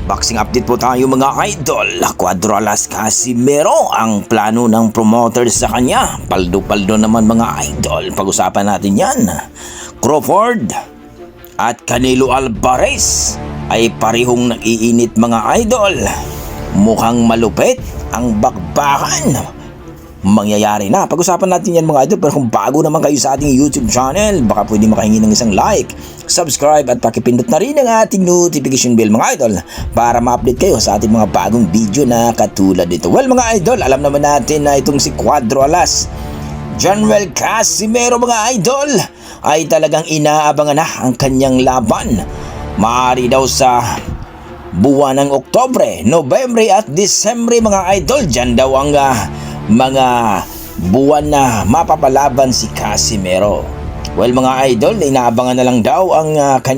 Boxing update po tayo mga idol. Cuadro Alas Casimero ang plano ng promoter sa kanya. Paldo-paldo naman mga idol. Pag-usapan natin yan. Crawford at Canelo Alvarez ay parehong nag-iinit mga idol. Mukhang malupit ang bakbakan. Mangyayari na. Pag-usapan natin yan mga idol. Pero kung bago naman kayo sa ating YouTube channel, baka pwede makahingi ng isang like, subscribe at pakipindot na rin ang ating notification bell mga idol para ma-update kayo sa ating mga bagong video na katulad dito. Well mga idol, alam naman natin na itong si Cuadro Alas General Casimero mga idol ay talagang inaabangan na ang kanyang laban. Maaari daw sa buwan ng Oktobre, Nobyembre at Disyembre mga idol. Diyan daw ang mga buwan na mapapalaban si Casimero. Well mga idol, inaabangan na lang daw ang